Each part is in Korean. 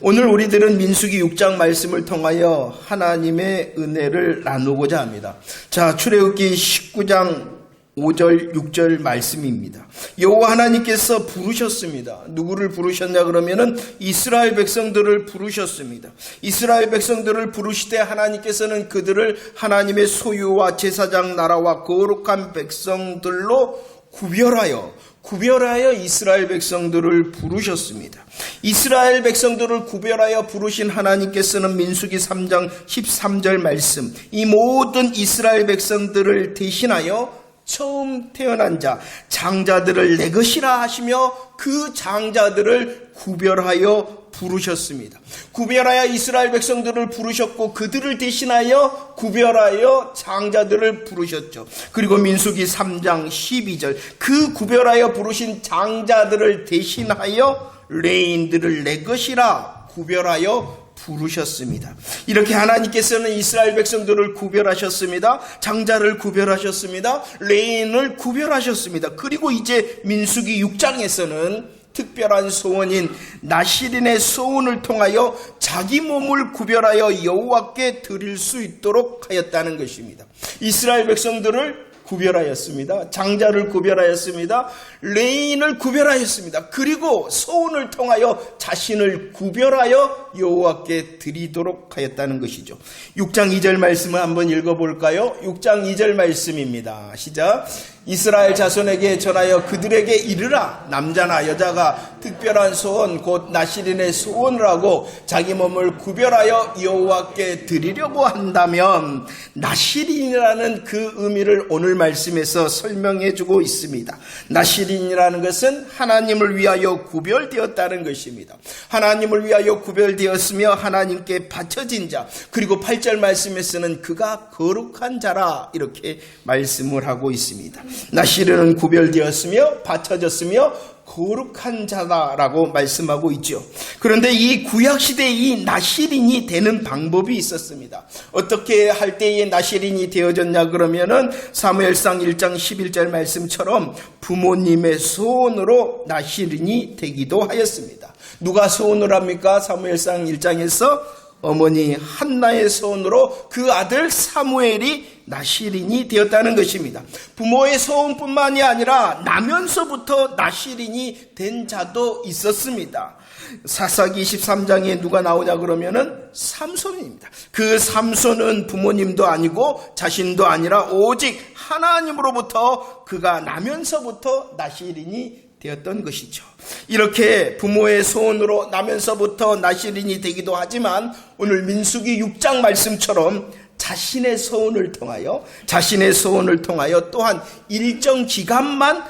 오늘 우리들은 민수기 6장 말씀을 통하여 하나님의 은혜를 나누고자 합니다. 자, 출애굽기 19장 5절 6절 말씀입니다. 여호와 하나님께서 부르셨습니다. 누구를 부르셨냐 그러면은 이스라엘 백성들을 부르셨습니다. 이스라엘 백성들을 부르시되 하나님께서는 그들을 하나님의 소유와 제사장 나라와 거룩한 백성들로 구별하여 이스라엘 백성들을 부르셨습니다. 이스라엘 백성들을 구별하여 부르신 하나님께서는 민수기 3장 13절 말씀, 이 모든 이스라엘 백성들을 대신하여 처음 태어난 자, 장자들을 내 것이라 하시며 그 장자들을 구별하여 부르셨습니다. 구별하여 이스라엘 백성들을 부르셨고 그들을 대신하여 구별하여 장자들을 부르셨죠. 그리고 민수기 3장 12절, 그 구별하여 부르신 장자들을 대신하여 레인들을 내 것이라 구별하여 부르셨습니다. 이렇게 하나님께서는 이스라엘 백성들을 구별하셨습니다. 장자를 구별하셨습니다. 레인을 구별하셨습니다. 그리고 이제 민수기 6장에서는 특별한 소원인 나실인의 소원을 통하여 자기 몸을 구별하여 여호와께 드릴 수 있도록 하였다는 것입니다. 이스라엘 백성들을 구별하였습니다. 장자를 구별하였습니다. 레인을 구별하였습니다. 그리고 소원을 통하여 자신을 구별하여 여호와께 드리도록 하였다는 것이죠. 6장 2절 말씀을 한번 읽어볼까요? 6장 2절 말씀입니다. 시작. 이스라엘 자손에게 전하여 그들에게 이르라. 남자나 여자가 특별한 소원 곧 나실인의 소원을 하고 자기 몸을 구별하여 여호와께 드리려고 한다면, 나실인이라는 그 의미를 오늘 말씀에서 설명해 주고 있습니다. 나실인이라는 것은 하나님을 위하여 구별되었다는 것입니다. 하나님을 위하여 구별되었으며 하나님께 바쳐진 자, 그리고 8절 말씀에서는 그가 거룩한 자라 이렇게 말씀을 하고 있습니다. 나실인은 구별되었으며 바쳐졌으며 거룩한 자다라고 말씀하고 있죠. 그런데 이 구약시대에 이 나실인이 되는 방법이 있었습니다. 어떻게 할 때에 나실인이 되어졌냐 그러면은 사무엘상 1장 11절 말씀처럼 부모님의 소원으로 나실인이 되기도 하였습니다. 누가 소원을 합니까? 사무엘상 1장에서 어머니 한나의 소원으로 그 아들 사무엘이 나실인이 되었다는 것입니다. 부모의 소원뿐만이 아니라 나면서부터 나실인이 된 자도 있었습니다. 사사기 23장에 누가 나오냐 그러면은 삼손입니다. 그 삼손은 부모님도 아니고 자신도 아니라 오직 하나님으로부터 그가 나면서부터 나실인이 되었던 것이죠. 이렇게 부모의 소원으로 나면서부터 나실인이 되기도 하지만 오늘 민수기 6장 말씀처럼 자신의 소원을 통하여 또한 일정 기간만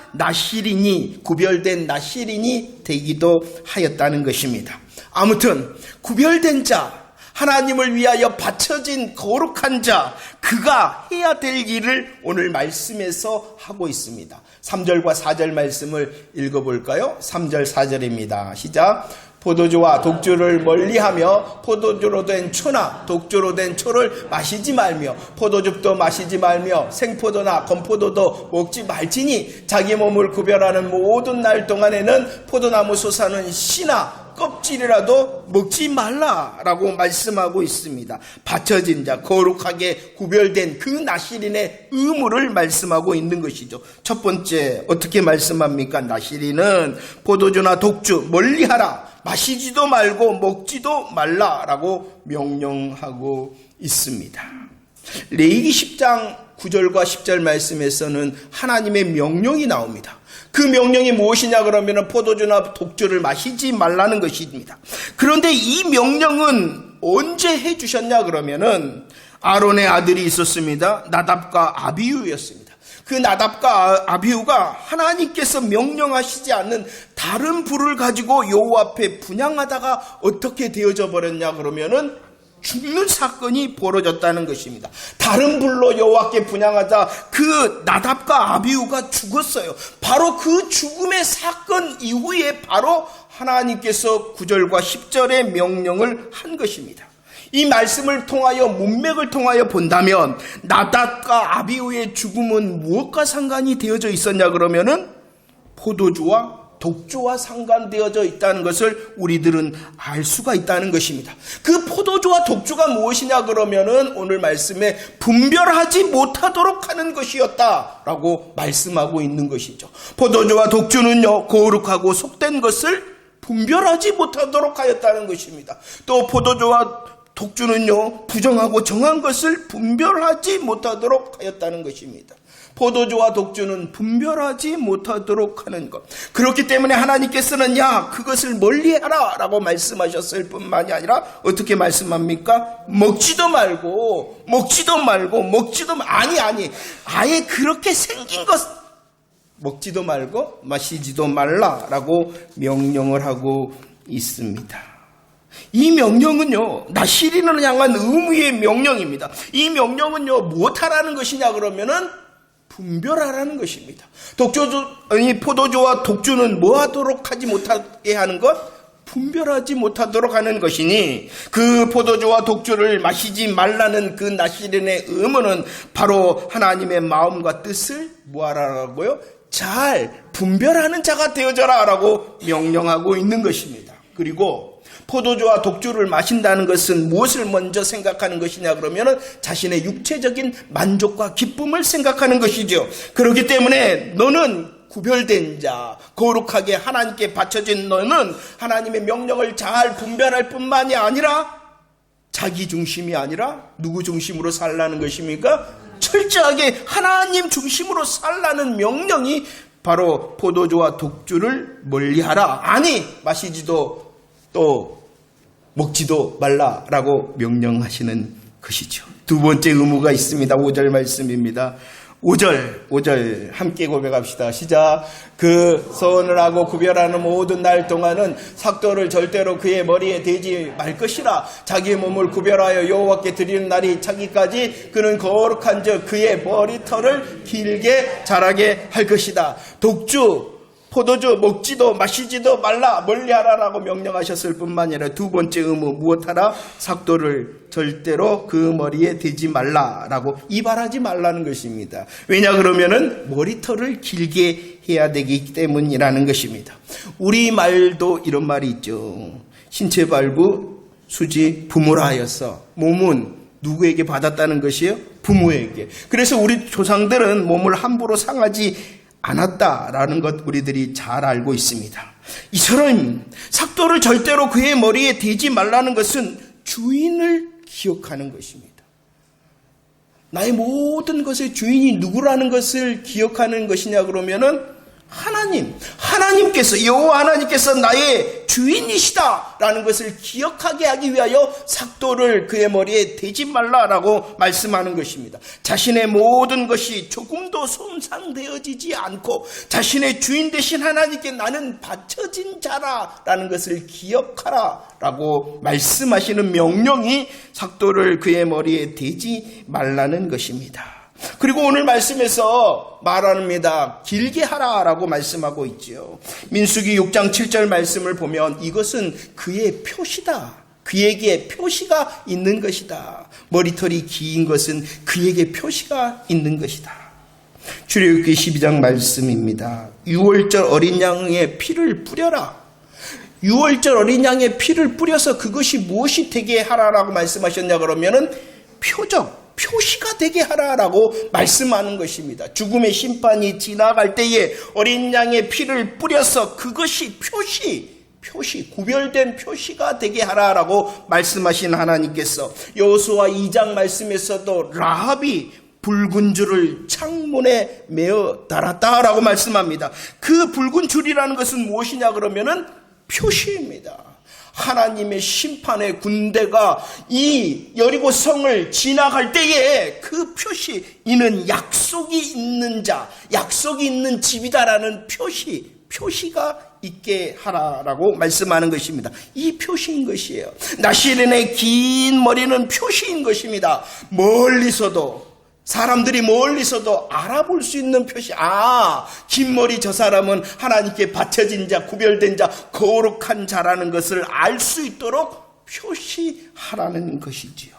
구별된 나실인이 되기도 하였다는 것입니다. 아무튼 구별된 자, 하나님을 위하여 바쳐진 거룩한 자, 그가 해야 될 일을 오늘 말씀에서 하고 있습니다. 3절과 4절 말씀을 읽어볼까요? 3절 4절입니다. 시작. 포도주와 독주를 멀리하며 포도주로 된 초나 독주로 된 초를 마시지 말며 포도즙도 마시지 말며 생포도나 건포도도 먹지 말지니 자기 몸을 구별하는 모든 날 동안에는 포도나무 솟아는 씨나 껍질이라도 먹지 말라라고 말씀하고 있습니다. 바쳐진 자, 거룩하게 구별된 그 나실인의 의무를 말씀하고 있는 것이죠. 첫 번째 어떻게 말씀합니까? 나실인은 포도주나 독주 멀리하라, 마시지도 말고 먹지도 말라라고 명령하고 있습니다. 레위기 10장 9절과 10절 말씀에서는 하나님의 명령이 나옵니다. 그 명령이 무엇이냐 그러면 포도주나 독주를 마시지 말라는 것입니다. 그런데 이 명령은 언제 해주셨냐 그러면은 아론의 아들이 있었습니다. 나답과 아비후였습니다. 그 나답과 아비후가 하나님께서 명령하시지 않는 다른 불을 가지고 여호와 앞에 분향하다가 어떻게 되어져 버렸냐 그러면은 죽는 사건이 벌어졌다는 것입니다. 다른 불로 여호와께 분향하다 그 나답과 아비후가 죽었어요. 바로 그 죽음의 사건 이후에 바로 하나님께서 9절과 10절의 명령을 한 것입니다. 이 말씀을 통하여 문맥을 통하여 본다면 나답과 아비후의 죽음은 무엇과 상관이 되어져 있었냐 그러면은 포도주와 독주와 상관되어져 있다는 것을 우리들은 알 수가 있다는 것입니다. 그 포도주와 독주가 무엇이냐 그러면은 오늘 말씀에 분별하지 못하도록 하는 것이었다라고 말씀하고 있는 것이죠. 포도주와 독주는요, 거룩하고 속된 것을 분별하지 못하도록 하였다는 것입니다. 또 포도주와 독주는요, 부정하고 정한 것을 분별하지 못하도록 하였다는 것입니다. 포도주와 독주는 분별하지 못하도록 하는 것. 그렇기 때문에 하나님께서는 야, 그것을 멀리하라 라고 말씀하셨을 뿐만이 아니라 어떻게 말씀합니까? 먹지도 말고 아니 아예 그렇게 생긴 것 먹지도 말고 마시지도 말라라고 명령을 하고 있습니다. 이 명령은요, 나시린을 향한 의무의 명령입니다. 이 명령은요, 무엇하라는 것이냐 그러면은 분별하라는 것입니다. 포도주와 독주는 뭐 하도록 하지 못하게 하는 것? 분별하지 못하도록 하는 것이니, 그 포도주와 독주를 마시지 말라는 그 나시린의 의무는 바로 하나님의 마음과 뜻을 뭐하라고요? 잘 분별하는 자가 되어져라 라고 명령하고 있는 것입니다. 그리고 포도주와 독주를 마신다는 것은 무엇을 먼저 생각하는 것이냐 그러면 자신의 육체적인 만족과 기쁨을 생각하는 것이죠. 그렇기 때문에 너는 구별된 자, 거룩하게 하나님께 바쳐진 너는 하나님의 명령을 잘 분별할 뿐만이 아니라 자기 중심이 아니라 누구 중심으로 살라는 것입니까? 철저하게 하나님 중심으로 살라는 명령이 바로 포도주와 독주를 멀리하라. 아니, 마시지도 또 먹지도 말라라고 명령하시는 것이죠. 두 번째 의무가 있습니다. 5절 말씀입니다. 5절 함께 고백합시다. 시작. 그 선을 하고 구별하는 모든 날 동안은 삭도를 절대로 그의 머리에 대지 말 것이라. 자기 몸을 구별하여 여호와께 드리는 날이 차기까지 그는 거룩한 즉 그의 머리털을 길게 자라게 할 것이다. 독주, 포도주 먹지도 마시지도 말라, 멀리하라라고 명령하셨을 뿐만 아니라 두 번째 의무 무엇하라? 삭도를 절대로 그 머리에 대지 말라라고 이발하지 말라는 것입니다. 왜냐 그러면은 머리털을 길게 해야 되기 때문이라는 것입니다. 우리말도 이런 말이 있죠. 신체 발부 수지 부모라 하였어. 몸은 누구에게 받았다는 것이에요? 부모에게. 그래서 우리 조상들은 몸을 함부로 상하지 않았다라는 것 우리들이 잘 알고 있습니다. 이처럼 삭도를 절대로 그의 머리에 대지 말라는 것은 주인을 기억하는 것입니다. 나의 모든 것의 주인이 누구라는 것을 기억하는 것이냐 그러면은 하나님께서 여호와 하나님께서 나의 주인이시다라는 것을 기억하게 하기 위하여 삭도를 그의 머리에 대지 말라라고 말씀하는 것입니다. 자신의 모든 것이 조금도 손상되어지지 않고 자신의 주인 되신 하나님께 나는 바쳐진 자라라는 것을 기억하라라고 말씀하시는 명령이 삭도를 그의 머리에 대지 말라는 것입니다. 그리고 오늘 말씀에서 말합니다. 길게 하라라고 말씀하고 있죠. 민수기 6장 7절 말씀을 보면 이것은 그의 표시다. 그에게 표시가 있는 것이다. 머리털이 긴 것은 그에게 표시가 있는 것이다. 출애굽기 12장 말씀입니다. 6월절 어린 양의 피를 뿌려라. 6월절 어린 양의 피를 뿌려서 그것이 무엇이 되게 하라라고 말씀하셨냐 그러면은 표시가 되게 하라라고 말씀하는 것입니다. 죽음의 심판이 지나갈 때에 어린 양의 피를 뿌려서 그것이 표시, 구별된 표시가 되게 하라라고 말씀하신 하나님께서 여호수아 2장 말씀에서도 라합이 붉은 줄을 창문에 메어 달았다라고 말씀합니다. 그 붉은 줄이라는 것은 무엇이냐 그러면은 표시입니다. 하나님의 심판의 군대가 이 여리고 성을 지나갈 때에 그 표시, 이는 약속이 있는 자, 약속이 있는 집이다라는 표시가 있게 하라라고 말씀하는 것입니다. 이 표시인 것이에요. 나시린의 긴 머리는 표시인 것입니다. 사람들이 멀리서도 알아볼 수 있는 표시. 긴 머리 저 사람은 하나님께 바쳐진 자, 구별된 자, 거룩한 자라는 것을 알 수 있도록 표시하라는 것이지요.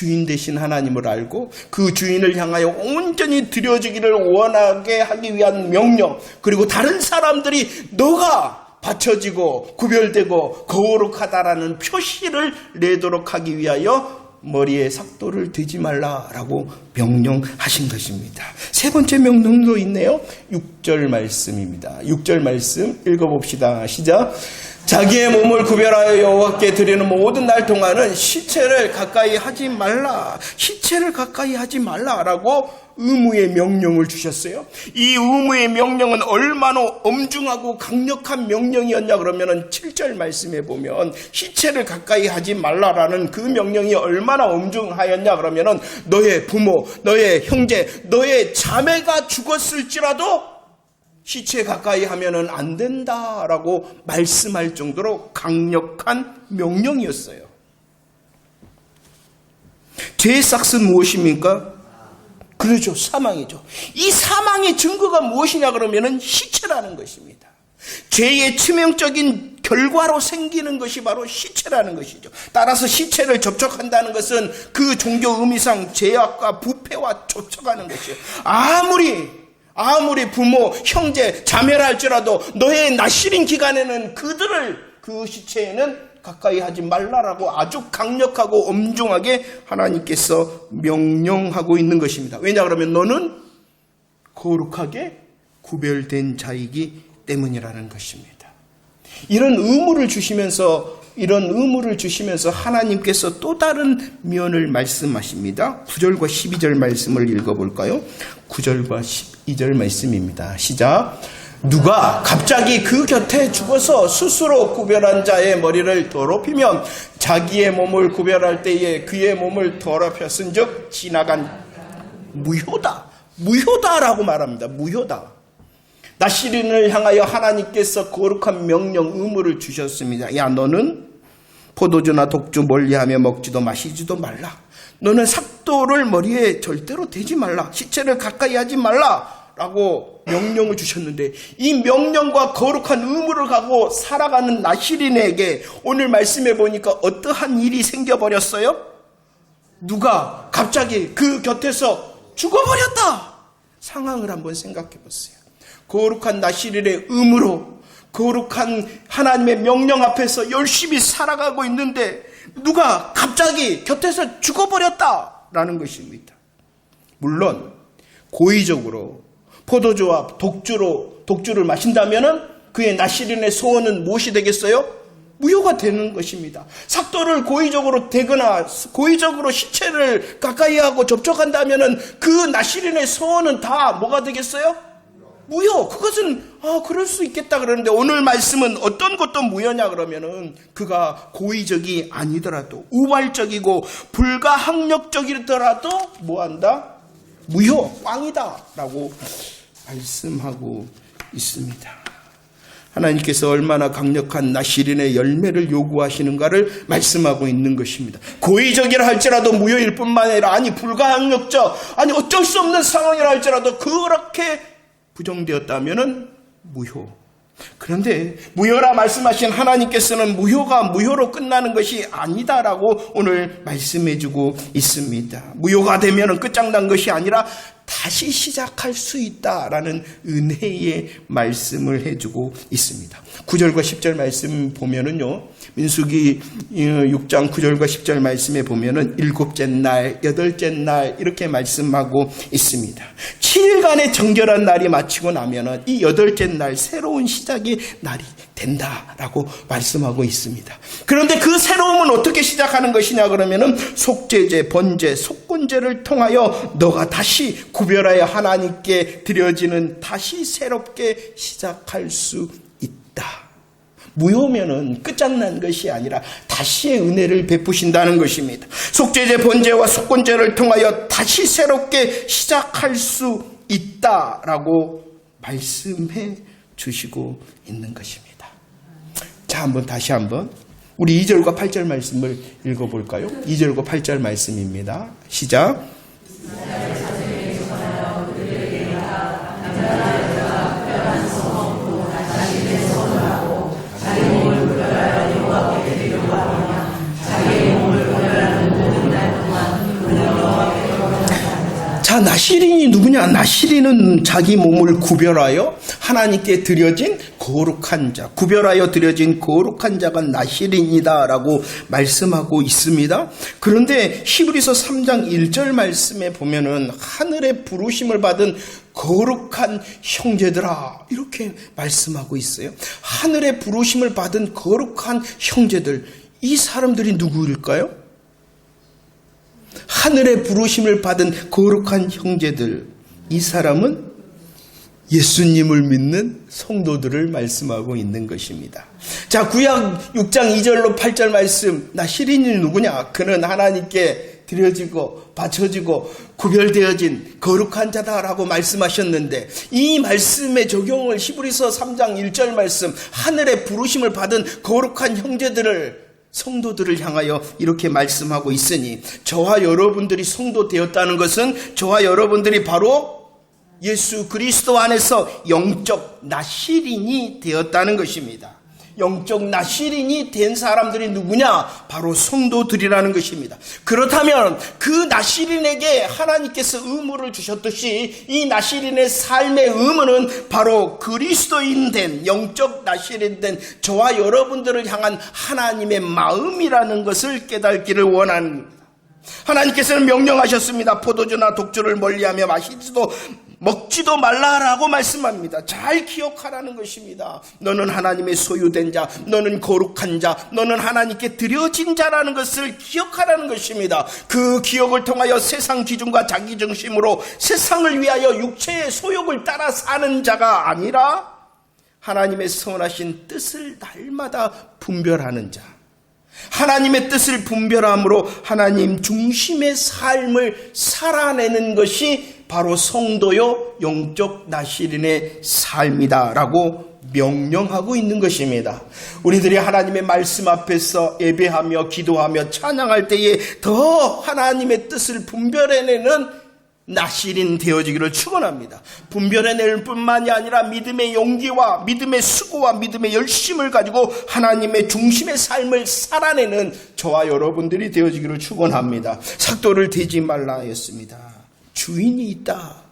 주인 되신 하나님을 알고 그 주인을 향하여 온전히 드려지기를 원하게 하기 위한 명령, 그리고 다른 사람들이 너가 바쳐지고 구별되고 거룩하다라는 표시를 내도록 하기 위하여 머리에 삭도를 대지 말라라고 명령하신 것입니다. 세 번째 명령도 있네요. 6절 말씀입니다. 6절 말씀 읽어봅시다. 시작. 자기의 몸을 구별하여 여호와께 드리는 모든 날 동안은 시체를 가까이 하지 말라. 시체를 가까이 하지 말라라고 의무의 명령을 주셨어요. 이 의무의 명령은 얼마나 엄중하고 강력한 명령이었냐 그러면은 7절 말씀에 보면 시체를 가까이 하지 말라라는 그 명령이 얼마나 엄중하였냐 그러면은 너의 부모, 너의 형제, 너의 자매가 죽었을지라도 시체 가까이 하면은 안 된다라고 말씀할 정도로 강력한 명령이었어요. 죄의 삭은 무엇입니까? 그렇죠. 사망이죠. 이 사망의 증거가 무엇이냐 그러면은 시체라는 것입니다. 죄의 치명적인 결과로 생기는 것이 바로 시체라는 것이죠. 따라서 시체를 접촉한다는 것은 그 종교 의미상 죄악과 부패와 접촉하는 것이에요. 아무리 부모, 형제, 자매라 할지라도 너의 나시린 기간에는 그들을 그 시체에는 가까이 하지 말라라고 아주 강력하고 엄중하게 하나님께서 명령하고 있는 것입니다. 왜냐 그러면 너는 거룩하게 구별된 자이기 때문이라는 것입니다. 이런 의무를 주시면서 하나님께서 또 다른 면을 말씀하십니다. 9절과 12절 말씀을 읽어볼까요? 9절과 12절 말씀입니다. 시작. 누가 갑자기 그 곁에 죽어서 스스로 구별한 자의 머리를 더럽히면 자기의 몸을 구별할 때에 그의 몸을 더럽혔은 즉 지나간 무효다라고 말합니다. 무효다. 나시린을 향하여 하나님께서 거룩한 명령 의무를 주셨습니다. 야, 너는 포도주나 독주 멀리하며 먹지도 마시지도 말라. 너는 삭도를 머리에 절대로 대지 말라. 시체를 가까이 하지 말라 라고 명령을 주셨는데, 이 명령과 거룩한 의무를 가고 살아가는 나시린에게 오늘 말씀해 보니까 어떠한 일이 생겨버렸어요? 누가 갑자기 그 곁에서 죽어버렸다. 상황을 한번 생각해 보세요. 거룩한 나시린의 의무로 거룩한 하나님의 명령 앞에서 열심히 살아가고 있는데 누가 갑자기 곁에서 죽어버렸다라는 것입니다. 물론 고의적으로 포도주와 독주를 마신다면은 그의 나시린의 소원은 무엇이 되겠어요? 무효가 되는 것입니다. 삭도를 고의적으로 대거나 고의적으로 시체를 가까이 하고 접촉한다면은 그 나시린의 소원은 다 뭐가 되겠어요? 무효. 그것은 그럴 수 있겠다 그러는데 오늘 말씀은 어떤 것도 무효냐 그러면은 그가 고의적이 아니더라도 우발적이고 불가항력적이더라도 뭐한다? 무효, 꽝이다라고 말씀하고 있습니다. 하나님께서 얼마나 강력한 나시린의 열매를 요구하시는가를 말씀하고 있는 것입니다. 고의적이라 할지라도 무효일 뿐만 아니라 불가항력적, 어쩔 수 없는 상황이라 할지라도 그렇게 부정되었다면은 무효. 그런데 무효라 말씀하신 하나님께서는 무효가 무효로 끝나는 것이 아니다라고 오늘 말씀해주고 있습니다. 무효가 되면은 끝장난 것이 아니라 다시 시작할 수 있다라는 은혜의 말씀을 해주고 있습니다. 9절과 10절 말씀 보면은요, 민수기 6장 9절과 10절 말씀에 보면은 7째 날, 8째 날 이렇게 말씀하고 있습니다. 7일간의 정결한 날이 마치고 나면은 이 8째 날 새로운 시작의 날이 된다라고 말씀하고 있습니다. 그런데 그 새로움은 어떻게 시작하는 것이냐 그러면은 속죄제, 번제, 속건제를 통하여 너가 다시 구별하여 하나님께 드려지는 다시 새롭게 시작할 수 있다. 무효면은 끝장난 것이 아니라 다시의 은혜를 베푸신다는 것입니다. 속죄제, 번제와 속건제를 통하여 다시 새롭게 시작할 수 있다라고 말씀해 주시고 있는 것입니다. 자, 다시 한번 우리 2절과 8절 말씀을 읽어볼까요? 2절과 8절 말씀입니다. 시작. 자, 나시린이 누구냐? 나시린은 자기 몸을 구별하여 하나님께 드려진 거룩한 자, 구별하여 드려진 거룩한 자가 나시린이다라고 말씀하고 있습니다. 그런데 히브리서 3장 1절 말씀에 보면은 하늘의 부르심을 받은 거룩한 형제들아, 이렇게 말씀하고 있어요. 하늘의 부르심을 받은 거룩한 형제들, 이 사람들이 누구일까요? 하늘의 부르심을 받은 거룩한 형제들, 이 사람은 예수님을 믿는 성도들을 말씀하고 있는 것입니다. 자, 구약 6장 2절로 8절 말씀, 나시린이 누구냐? 그는 하나님께 드려지고 바쳐지고 구별되어진 거룩한 자다라고 말씀하셨는데, 이 말씀의 적용을 히브리서 3장 1절 말씀, 하늘의 부르심을 받은 거룩한 형제들을, 성도들을 향하여 이렇게 말씀하고 있으니, 저와 여러분들이 성도 되었다는 것은 저와 여러분들이 바로 예수 그리스도 안에서 영적 나시린이 되었다는 것입니다. 영적 나시린이 된 사람들이 누구냐? 바로 성도들이라는 것입니다. 그렇다면 그 나시린에게 하나님께서 의무를 주셨듯이 이 나시린의 삶의 의무는 바로 그리스도인 된, 영적 나시린 된 저와 여러분들을 향한 하나님의 마음이라는 것을 깨닫기를 원합니다. 하나님께서는 명령하셨습니다. 포도주나 독주를 멀리하며 마시지도 먹지도 말라라고 말씀합니다. 잘 기억하라는 것입니다. 너는 하나님의 소유된 자, 너는 거룩한 자, 너는 하나님께 드려진 자라는 것을 기억하라는 것입니다. 그 기억을 통하여 세상 기준과 자기 중심으로 세상을 위하여 육체의 소욕을 따라 사는 자가 아니라 하나님의 선하신 뜻을 날마다 분별하는 자, 하나님의 뜻을 분별함으로 하나님 중심의 삶을 살아내는 것이 바로 성도요 영적 나시린의 삶이다라고 명령하고 있는 것입니다. 우리들이 하나님의 말씀 앞에서 예배하며 기도하며 찬양할 때에 더 하나님의 뜻을 분별해내는 나시린 되어지기를 축원합니다. 분별해낼 뿐만이 아니라 믿음의 용기와 믿음의 수고와 믿음의 열심을 가지고 하나님의 중심의 삶을 살아내는 저와 여러분들이 되어지기를 축원합니다. 삭도를 대지 말라 하였습니다. 주인이 있다.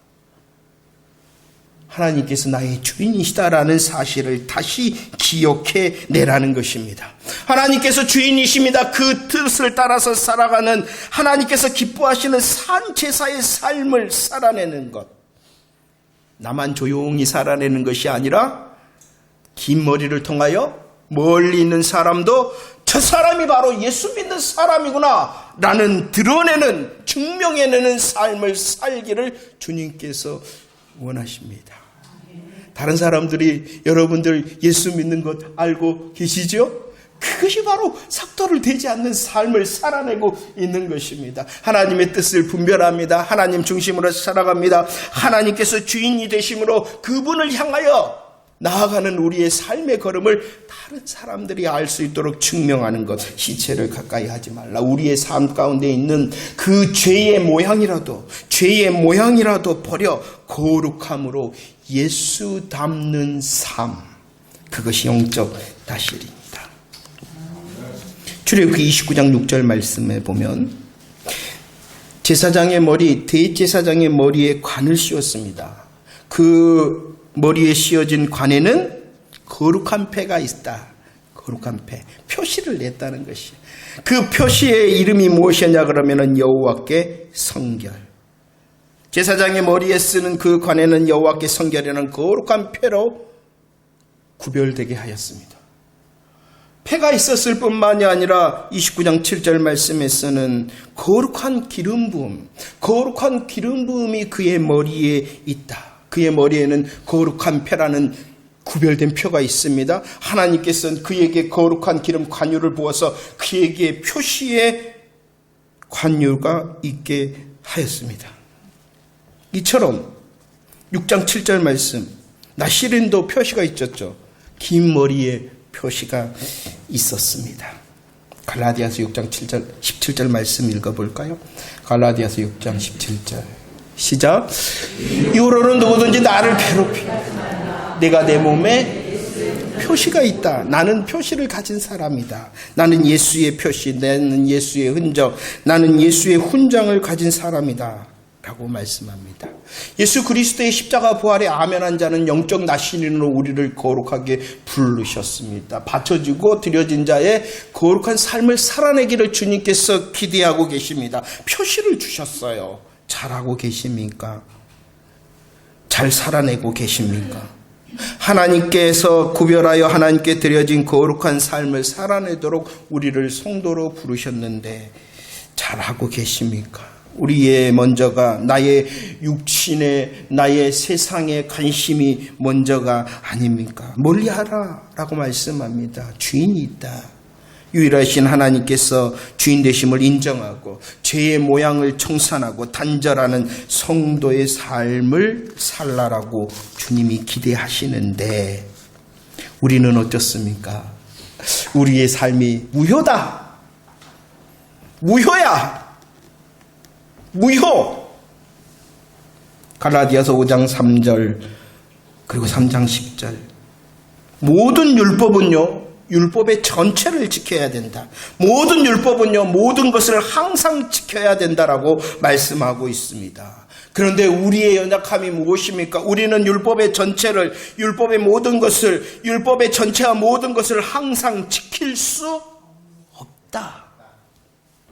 하나님께서 나의 주인이시다라는 사실을 다시 기억해 내라는 것입니다. 하나님께서 주인이십니다. 그 뜻을 따라서 살아가는, 하나님께서 기뻐하시는 산 제사의 삶을 살아내는 것. 나만 조용히 살아내는 것이 아니라 긴 머리를 통하여 멀리 있는 사람도 저 사람이 바로 예수 믿는 사람이구나 라는 드러내는, 증명해내는 삶을 살기를 주님께서 원하십니다. 다른 사람들이 여러분들 예수 믿는 것 알고 계시죠? 그것이 바로 삭도를 대지 않는 삶을 살아내고 있는 것입니다. 하나님의 뜻을 분별합니다. 하나님 중심으로 살아갑니다. 하나님께서 주인이 되심으로 그분을 향하여 나아가는 우리의 삶의 걸음을 다른 사람들이 알 수 있도록 증명하는 것. 시체를 가까이 하지 말라. 우리의 삶 가운데 있는 그 죄의 모양이라도 버려 거룩함으로 예수 닮는 삶, 그것이 영적 나시린입니다. 출애굽기 29장 6절 말씀에 보면 제사장의 머리, 대제사장의 머리에 관을 씌웠습니다. 그 머리에 씌워진 관에는 거룩한 패가 있다. 거룩한 패, 표시를 냈다는 것이. 그 표시의 이름이 무엇이냐 그러면은 여호와께 성결. 제사장의 머리에 쓰는 그 관에는 여호와께 성결이라는 거룩한 패로 구별되게 하였습니다. 패가 있었을 뿐만이 아니라 29장 7절 말씀에서는 거룩한 기름 부음이 그의 머리에 있다. 그의 머리에는 거룩한 패라는 구별된 표가 있습니다. 하나님께서는 그에게 거룩한 기름 관유를 부어서 그에게 표시의 관유가 있게 하였습니다. 이처럼 6장 7절 말씀, 나시린도 표시가 있었죠. 긴 머리에 표시가 있었습니다. 갈라디아서 6장 7절, 17절 말씀 읽어볼까요? 갈라디아서 6장 17절 시작. 이후로는 누구든지 나를 괴롭히면 내가 내 몸에 표시가 있다. 나는 표시를 가진 사람이다. 나는 예수의 표시, 나는 예수의 흔적, 나는 예수의 훈장을 가진 사람이다 라고 말씀합니다. 예수 그리스도의 십자가 부활에 아멘한 자는 영적 나시린으로 우리를 거룩하게 부르셨습니다. 바쳐지고 드려진 자의 거룩한 삶을 살아내기를 주님께서 기대하고 계십니다. 표시를 주셨어요. 잘하고 계십니까? 잘 살아내고 계십니까? 하나님께서 구별하여 하나님께 드려진 거룩한 삶을 살아내도록 우리를 성도로 부르셨는데 잘하고 계십니까? 우리의 먼저가 나의 육신의 나의 세상의 관심이 먼저가 아닙니까? 멀리하라 라고 말씀합니다. 주인이 있다. 유일하신 하나님께서 주인 되심을 인정하고 죄의 모양을 청산하고 단절하는 성도의 삶을 살라라고 주님이 기대하시는데 우리는 어떻습니까? 우리의 삶이 무효다. 무효야. 무효. 갈라디아서 5장 3절 그리고 3장 10절 모든 율법은요 율법의 전체를 지켜야 된다. 모든 율법은요 모든 것을 항상 지켜야 된다라고 말씀하고 있습니다. 그런데 우리의 연약함이 무엇입니까? 우리는 율법의 전체를 율법의 모든 것을 율법의 전체와 모든 것을 항상 지킬 수 없다.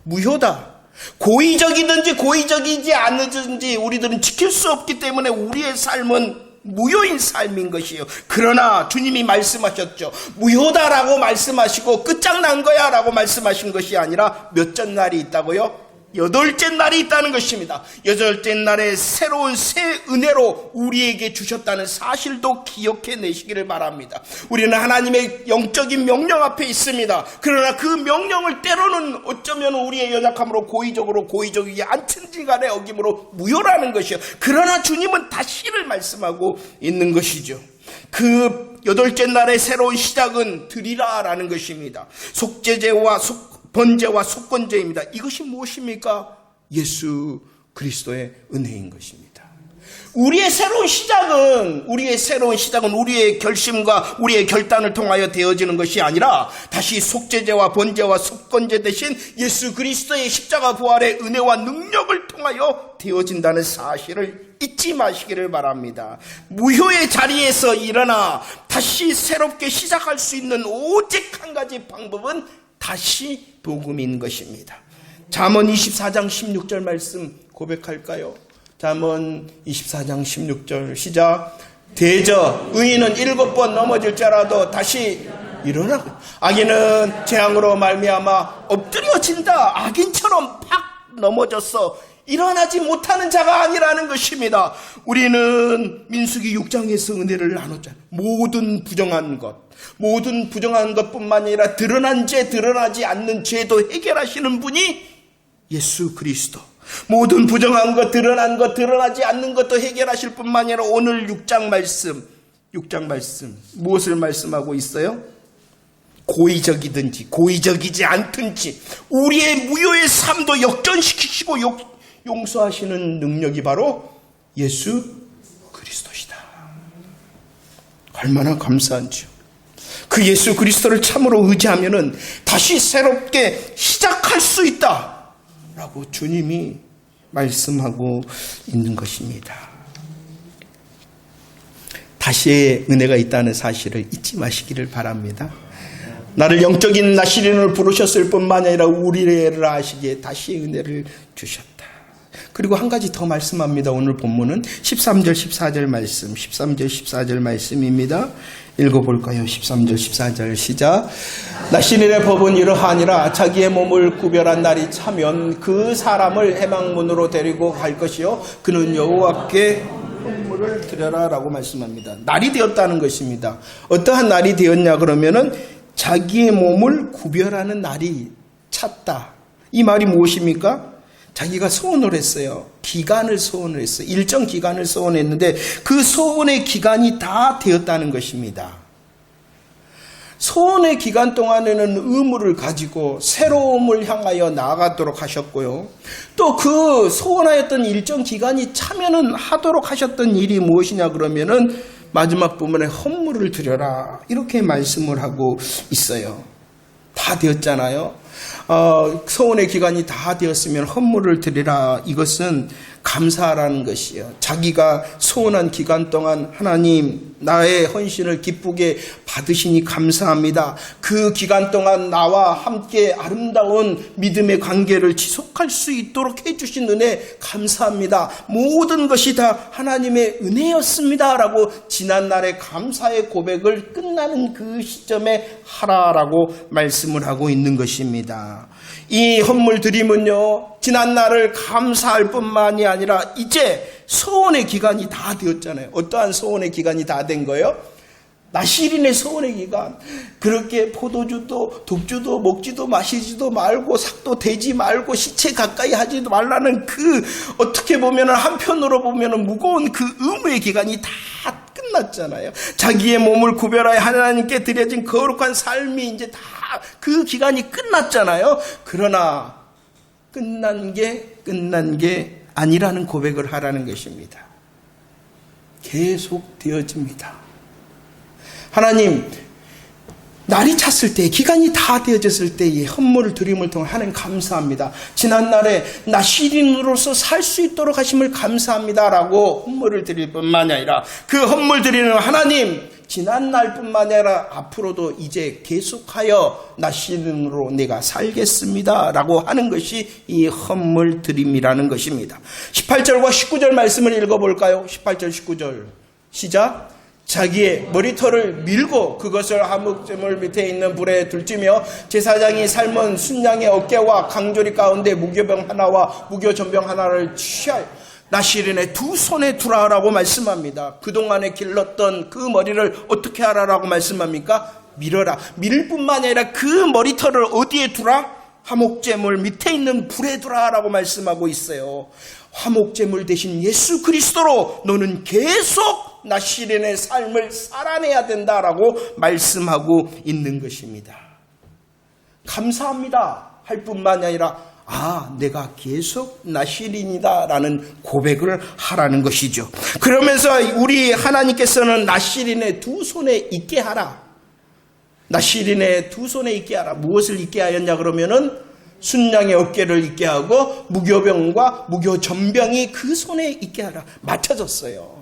무효다. 고의적이든지 고의적이지 않든지 우리들은 지킬 수 없기 때문에 우리의 삶은 무효인 삶인 것이에요. 그러나 주님이 말씀하셨죠. 무효다라고 말씀하시고 끝장난 거야 라고 말씀하신 것이 아니라 몇째 날이 있다고요? 8째 날이 있다는 것입니다. 8째 날에 새로운 새 은혜로 우리에게 주셨다는 사실도 기억해 내시기를 바랍니다. 우리는 하나님의 영적인 명령 앞에 있습니다. 그러나 그 명령을 때로는 어쩌면 우리의 연약함으로 고의적이지 않든지 간에 어김으로 무효라는 것이요. 그러나 주님은 다시를 말씀하고 있는 것이죠. 그 8째 날의 새로운 시작은 드리라라는 것입니다. 속죄제와 번제와 속건제입니다. 이것이 무엇입니까? 예수 그리스도의 은혜인 것입니다. 우리의 새로운 시작은 우리의 결심과 우리의 결단을 통하여 되어지는 것이 아니라 다시 속죄제와 번제와 속건제 대신 예수 그리스도의 십자가 부활의 은혜와 능력을 통하여 되어진다는 사실을 잊지 마시기를 바랍니다. 무효의 자리에서 일어나 다시 새롭게 시작할 수 있는 오직 한 가지 방법은 다시 복음인 것입니다. 잠언 24장 16절 말씀 고백할까요? 잠언 24장 16절 시작. 대저 의인은 7번 넘어질지라도 다시 일어나고 악인은 재앙으로 말미암아 엎드려진다. 악인처럼 팍 넘어졌어 일어나지 못하는 자가 아니라는 것입니다. 우리는 민수기 6장에서 은혜를 나눴잖아요. 모든 부정한 것뿐만 아니라 드러난 죄, 드러나지 않는 죄도 해결하시는 분이 예수 그리스도. 모든 부정한 것, 드러난 것, 드러나지 않는 것도 해결하실 뿐만 아니라 오늘 6장 말씀 무엇을 말씀하고 있어요? 고의적이든지 고의적이지 않든지 우리의 무효의 삶도 역전시키시고 용서하시는 능력이 바로 예수 그리스도시다. 얼마나 감사한지요. 그 예수 그리스도를 참으로 의지하면은 다시 새롭게 시작할 수 있다 라고 주님이 말씀하고 있는 것입니다. 다시의 은혜가 있다는 사실을 잊지 마시기를 바랍니다. 나를 영적인 나시린으로 부르셨을 뿐만 아니라 우리를 아시기에 다시의 은혜를 주셨다. 그리고 한 가지 더 말씀합니다. 오늘 본문은 13절 14절 말씀입니다. 읽어볼까요? 13절 14절 시작. 나시린의 법은 이러하니라. 자기의 몸을 구별한 날이 차면 그 사람을 해방문으로 데리고 갈 것이요 그는 여호와께 헌물을 드려라 라고 말씀합니다. 날이 되었다는 것입니다. 어떠한 날이 되었냐 그러면은 자기의 몸을 구별하는 날이 찼다. 이 말이 무엇입니까? 자기가 소원을 했어요. 기간을 소원을 했어요. 일정 기간을 소원했는데 그 소원의 기간이 다 되었다는 것입니다. 소원의 기간 동안에는 의무를 가지고 새로움을 향하여 나아가도록 하셨고요. 또 그 소원하였던 일정 기간이 차면은 하도록 하셨던 일이 무엇이냐 그러면은 마지막 부분에 헌물을 드려라 이렇게 말씀을 하고 있어요. 다 되었잖아요. 소원의 기간이 다 되었으면 헌물을 드리라. 이것은 감사하라는 것이요. 자기가 소원한 기간 동안 하나님 나의 헌신을 기쁘게 받으시니 감사합니다. 그 기간 동안 나와 함께 아름다운 믿음의 관계를 지속할 수 있도록 해주신 은혜 감사합니다. 모든 것이 다 하나님의 은혜였습니다. 라고 지난날의 감사의 고백을 끝나는 그 시점에 하라라고 말씀을 하고 있는 것입니다. 이 헌물 드림은요, 지난날을 감사할 뿐만이 아니라 이제 소원의 기간이 다 되었잖아요. 어떠한 소원의 기간이 다 된 거예요? 나시린의 소원의 기간. 그렇게 포도주도 독주도 먹지도 마시지도 말고 삭도 대지 말고 시체 가까이 하지도 말라는 그 어떻게 보면 한편으로 보면 무거운 그 의무의 기간이 다 끝났잖아요. 자기의 몸을 구별하여 하나님께 드려진 거룩한 삶이 이제 다 그 기간이 끝났잖아요. 그러나 끝난 게 아니라는 고백을 하라는 것입니다. 계속 되어집니다. 하나님, 날이 찼을 때, 기간이 다 되어졌을 때의 헌물을 드림을 통해 하나님 감사합니다. 지난날에 나시린으로서 살 수 있도록 하심을 감사합니다라고 헌물을 드릴 뿐만이 아니라 그 헌물 드리는 하나님, 지난날뿐만 아니라 앞으로도 이제 계속하여 나시린으로 내가 살겠습니다라고 하는 것이 이 헌물 드림이라는 것입니다. 18절과 19절 말씀을 읽어볼까요? 18절 19절 시작. 자기의 머리털을 밀고 그것을 화목제물 밑에 있는 불에 둘지며 제사장이 삶은 순양의 어깨와 강조리 가운데 무교병 하나와 무교전병 하나를 취하여 나시린의 두 손에 두라라고 말씀합니다. 그동안에 길렀던 그 머리를 어떻게 하라라고 말씀합니까? 밀어라. 밀 뿐만 아니라 그 머리털을 어디에 두라? 화목제물 밑에 있는 불에 두라라고 말씀하고 있어요. 화목제물 대신 예수 그리스도로 너는 계속 나시린의 삶을 살아내야 된다라고 말씀하고 있는 것입니다. 감사합니다 할 뿐만이 아니라 내가 계속 나시린이다라는 고백을 하라는 것이죠. 그러면서 우리 하나님께서는 나시린의 두 손에 있게 하라. 나시린의 두 손에 있게 하라. 무엇을 있게 하였냐 그러면은 순양의 어깨를 있게 하고 무교병과 무교전병이 그 손에 있게 하라. 맞춰졌어요.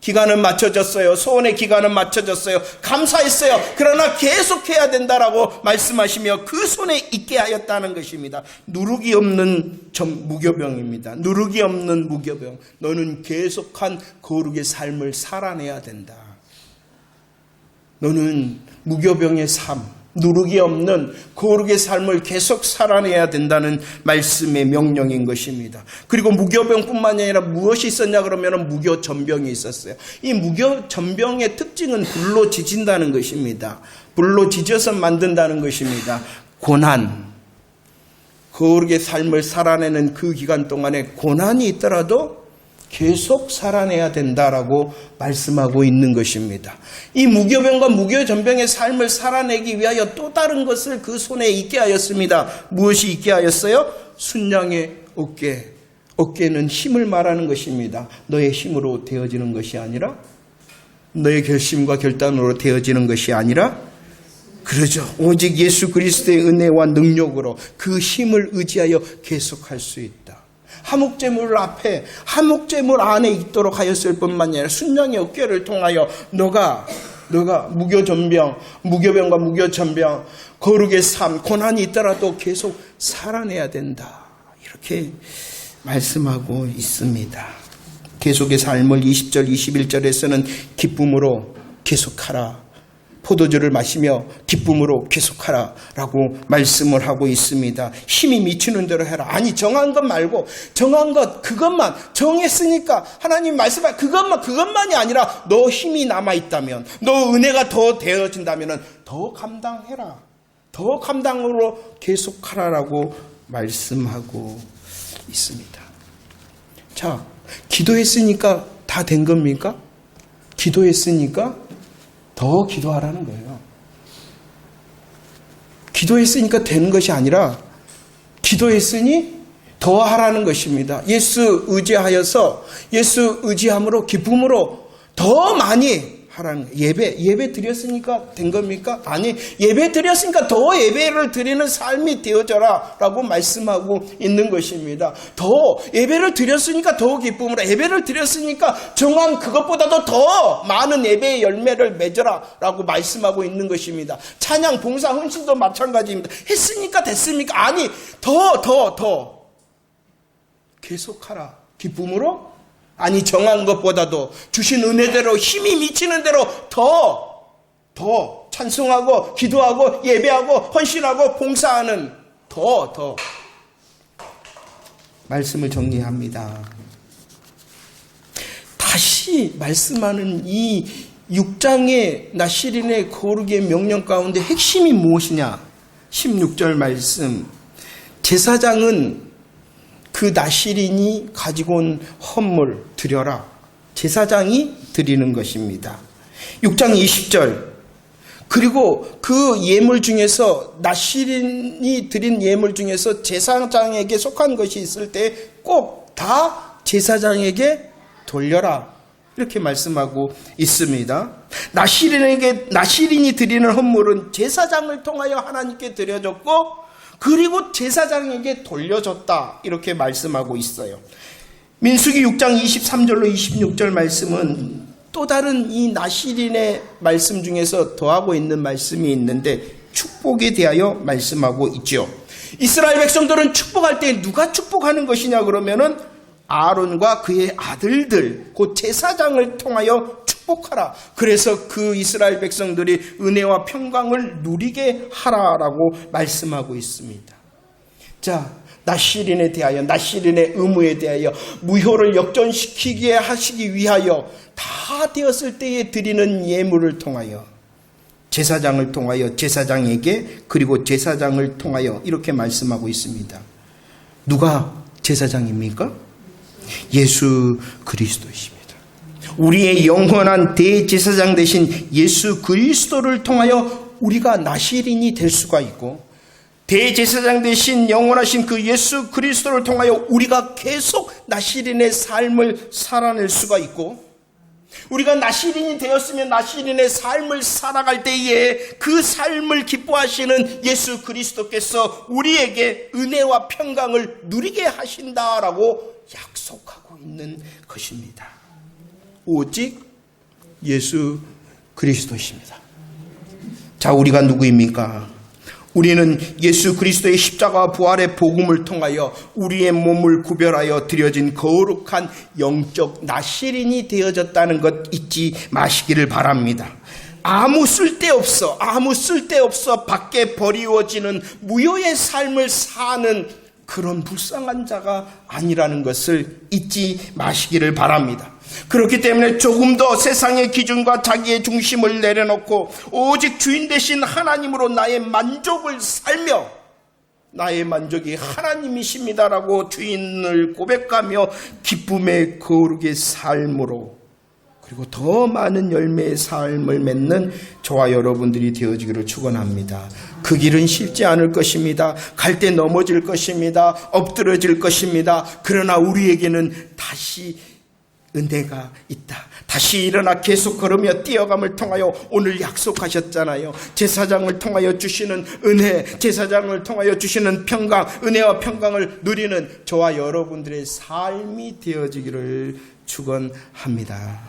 기간은 맞춰졌어요. 소원의 기간은 맞춰졌어요. 감사했어요. 그러나 계속해야 된다라고 말씀하시며 그 손에 있게 하였다는 것입니다. 누룩이 없는 무교병입니다. 누룩이 없는 무교병. 너는 계속한 거룩의 삶을 살아내야 된다. 너는 무교병의 삶, 누룩이 없는 거룩의 삶을 계속 살아내야 된다는 말씀의 명령인 것입니다. 그리고 무교병뿐만 아니라 무엇이 있었냐 그러면 무교전병이 있었어요. 이 무교전병의 특징은 불로 지진다는 것입니다. 불로 지져서 만든다는 것입니다. 고난, 거룩의 삶을 살아내는 그 기간 동안에 고난이 있더라도 계속 살아내야 된다라고 말씀하고 있는 것입니다. 이 무교병과 무교전병의 삶을 살아내기 위하여 또 다른 것을 그 손에 있게 하였습니다. 무엇이 있게 하였어요? 순양의 어깨. 어깨는 힘을 말하는 것입니다. 너의 힘으로 되어지는 것이 아니라, 너의 결심과 결단으로 되어지는 것이 아니라, 그러죠. 오직 예수 그리스도의 은혜와 능력으로 그 힘을 의지하여 계속할 수 있다. 화목제물 앞에, 화목제물 안에 있도록 하였을 뿐만 아니라 순양의 어깨를 통하여 너가 무교병과 무교전병, 거룩의 삶, 고난이 있더라도 계속 살아내야 된다. 이렇게 말씀하고 있습니다. 계속의 삶을 20절, 21절에서는 기쁨으로 계속하라. 포도주를 마시며 기쁨으로 계속하라 라고 말씀을 하고 있습니다. 힘이 미치는 대로 해라. 아니, 정한 것 말고, 정한 것, 그것만 정했으니까 하나님 말씀하 그것만이 아니라 너 힘이 남아있다면, 너 은혜가 더 되어진다면 더 감당해라. 더 감당으로 계속하라라고 말씀하고 있습니다. 자, 기도했으니까 다 된 겁니까? 기도했으니까 더 기도하라는 거예요. 기도했으니까 되는 것이 아니라 기도했으니 더 하라는 것입니다. 예수 의지하여서 예수 의지함으로 기쁨으로 더 많이 하라는 예배 드렸으니까 된 겁니까? 아니, 예배 드렸으니까 더 예배를 드리는 삶이 되어져라 라고 말씀하고 있는 것입니다. 더 예배를 드렸으니까 더 기쁨으로, 예배를 드렸으니까 정한 그것보다도 더 많은 예배의 열매를 맺어라 라고 말씀하고 있는 것입니다. 찬양, 봉사, 헌신도 마찬가지입니다. 했으니까 됐습니까? 아니, 더 계속하라. 기쁨으로? 아니, 정한 것보다도 주신 은혜대로, 힘이 미치는 대로 더 찬송하고 기도하고 예배하고 헌신하고 봉사하는 더 말씀을 정리합니다. 다시 말씀하는 이 6장의 나시린의 거룩의 명령 가운데 핵심이 무엇이냐? 16절 말씀. 제사장은 그 나시린이 가지고 온 헌물 드려라. 제사장이 드리는 것입니다. 6장 20절. 그리고 그 예물 중에서, 나시린이 드린 예물 중에서 제사장에게 속한 것이 있을 때 꼭 다 제사장에게 돌려라. 이렇게 말씀하고 있습니다. 나시린이 드리는 헌물은 제사장을 통하여 하나님께 드려졌고, 그리고 제사장에게 돌려줬다. 이렇게 말씀하고 있어요. 민수기 6장 23절로 26절 말씀은 또 다른 이 나시린의 말씀 중에서 더하고 있는 말씀이 있는데, 축복에 대하여 말씀하고 있죠. 이스라엘 백성들은 축복할 때 누가 축복하는 것이냐 그러면은 아론과 그의 아들들, 곧 제사장을 통하여 축복하라. 그래서 그 이스라엘 백성들이 은혜와 평강을 누리게 하라라고 말씀하고 있습니다. 자, 나시린에 대하여, 나시린의 의무에 대하여, 무효를 역전시키게 하시기 위하여 다 되었을 때에 드리는 예물을 통하여, 제사장을 통하여 제사장에게, 그리고 제사장을 통하여 이렇게 말씀하고 있습니다. 누가 제사장입니까? 예수 그리스도이십니다. 우리의 영원한 대제사장 되신 예수 그리스도를 통하여 우리가 나시린이 될 수가 있고, 대제사장 되신 영원하신 그 예수 그리스도를 통하여 우리가 계속 나시린의 삶을 살아낼 수가 있고, 우리가 나시린이 되었으면 나시린의 삶을 살아갈 때에 그 삶을 기뻐하시는 예수 그리스도께서 우리에게 은혜와 평강을 누리게 하신다라고 약속하고 있는 것입니다. 오직 예수 그리스도이십니다. 자, 우리가 누구입니까? 우리는 예수 그리스도의 십자가 부활의 복음을 통하여 우리의 몸을 구별하여 드려진 거룩한 영적 나시린이 되어졌다는 것 잊지 마시기를 바랍니다. 아무 쓸데없어 밖에 버리워지는 무효의 삶을 사는 그런 불쌍한 자가 아니라는 것을 잊지 마시기를 바랍니다. 그렇기 때문에 조금 더 세상의 기준과 자기의 중심을 내려놓고 오직 주인 되신 하나님으로 나의 만족을 살며, 나의 만족이 하나님이십니다라고 주인을 고백하며 기쁨의 거룩의 삶으로, 그리고 더 많은 열매의 삶을 맺는 저와 여러분들이 되어지기를 축원합니다. 그 길은 쉽지 않을 것입니다. 갈 때 넘어질 것입니다. 엎드러질 것입니다. 그러나 우리에게는 다시 은혜가 있다. 다시 일어나 계속 걸으며 뛰어감을 통하여 오늘 약속하셨잖아요. 제사장을 통하여 주시는 은혜, 제사장을 통하여 주시는 평강, 은혜와 평강을 누리는 저와 여러분들의 삶이 되어지기를 축원합니다.